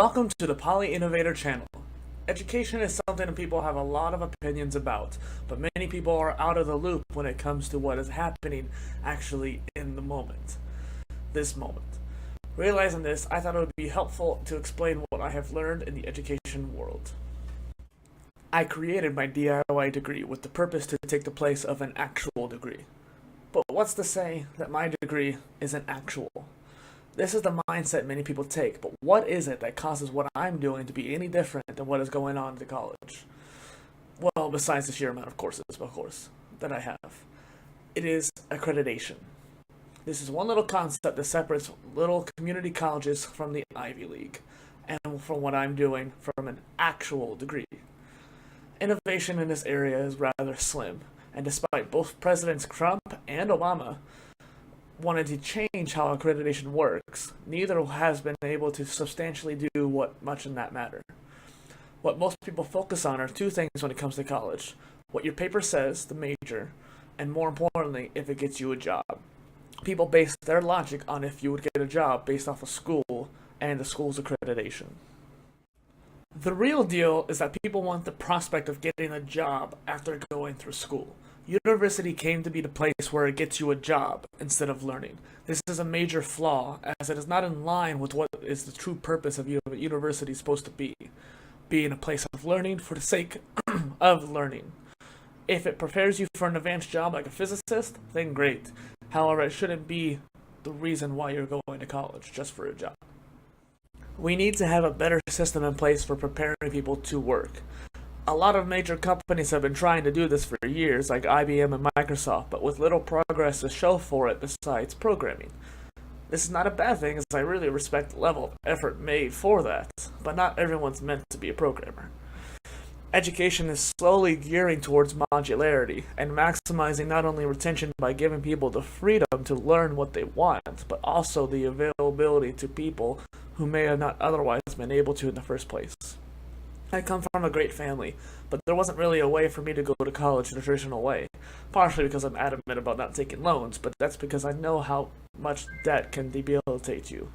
Welcome to the PolyInnovator channel. Education is something that people have a lot of opinions about, but many people are out of the loop when it comes to what is happening actually in the moment. This moment. Realizing this, I thought it would be helpful to explain what I have learned in the education world. I created my D.I.Y degree with the purpose to take the place of an actual degree. But what's to say that my degree isn't actual? This is the mindset many people take, but what is it that causes what I'm doing to be any different than what is going on at the college? Well, besides the sheer amount of courses, of course, that I have. It is accreditation. This is one little concept that separates little community colleges from the Ivy League, and from what I'm doing from an actual degree. Innovation in this area is rather slim, and despite both Presidents Trump and Obama wanted to change how accreditation works, neither has been able to substantially do much in that matter. What most people focus on are two things when it comes to college: what your paper says, the major, and more importantly, if it gets you a job. People base their logic on if you would get a job based off of school and the school's accreditation. The real deal is that people want the prospect of getting a job after going through school. University came to be the place where it gets you a job instead of learning. This is a major flaw, as it is not in line with what is the true purpose of university supposed to be, being a place of learning for the sake of learning. If it prepares you for an advanced job like a physicist, then great. However, it shouldn't be the reason why you're going to college, just for a job. We need to have a better system in place for preparing people to work. A lot of major companies have been trying to do this for years, like IBM and Microsoft, but with little progress to show for it besides programming. This is not a bad thing, as I really respect the level of effort made for that, but not everyone's meant to be a programmer. Education is slowly gearing towards modularity, and maximizing not only retention by giving people the freedom to learn what they want, but also the availability to people who may have not otherwise been able to in the first place. I come from a great family, but there wasn't really a way for me to go to college the traditional way, partially because I'm adamant about not taking loans, but that's because I know how much debt can debilitate you.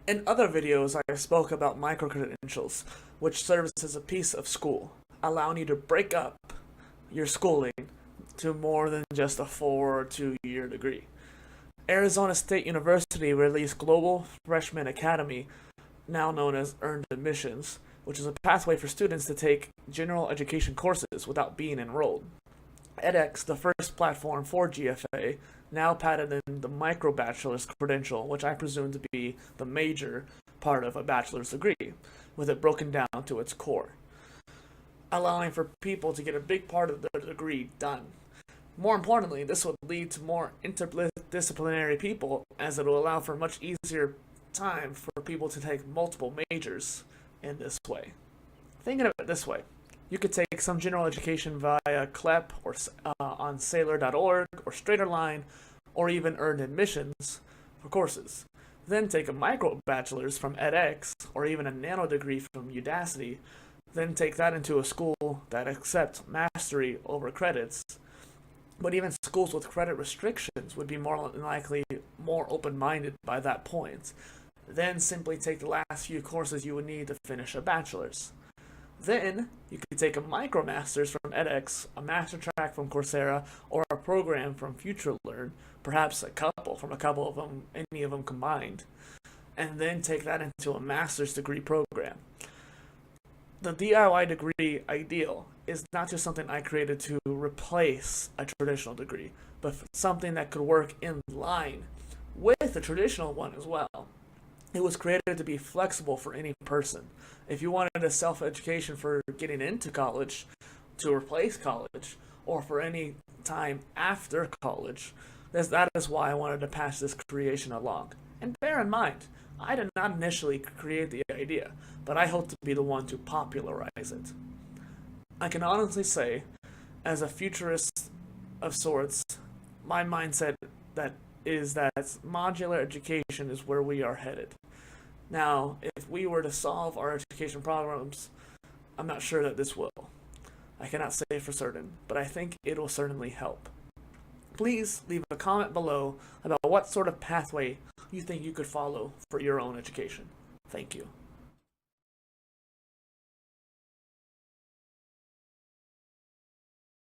In other videos, I spoke about micro-credentials, which serves as a piece of school, allowing you to break up your schooling to more than just a 4 or 2-year degree. Arizona State University released Global Freshman Academy, now known as Earned Admissions, which is a pathway for students to take general education courses without being enrolled. edX, the first platform for GFA, now patented the MICRO-BACHELORS credential, which I presume to be the major part of a bachelor's degree, with it broken down to its core, allowing for people to get a big part of their degree done. More importantly, this would lead to more interdisciplinary people, as it will allow for much easier time for people to take multiple majors in this way. Thinking of it this way, you could take some general education via CLEP or on Sailor.org or Straighterline, or even earned admissions for courses. Then take a micro-bachelor's from edX, or even a nano degree from Udacity. Then take that into a school that accepts mastery over credits. But even schools with credit restrictions would be more likely more open-minded by that point. Then simply take the last few courses you would need to finish a bachelor's. Then you could take a micro-master's from edX, a master track from Coursera, or a program from FutureLearn, perhaps a couple of them, any of them combined, and then take that into a master's degree program. The D.I.Y degree ideal is not just something I created to replace a traditional degree, but something that could work in line with a traditional one as well. It was created to be flexible for any person. If you wanted a self-education for getting into college, to replace college, or for any time after college, that is why I wanted to pass this creation along. And bear in mind, I did not initially create the idea, but I hope to be the one to popularize it. I can honestly say, as a futurist of sorts, my mindset is that modular education is where we are headed. Now, if we were to solve our education problems, I'm not sure that this will. I cannot say for certain, but I think it will certainly help. Please leave a comment below about what sort of pathway you think you could follow for your own education. Thank you.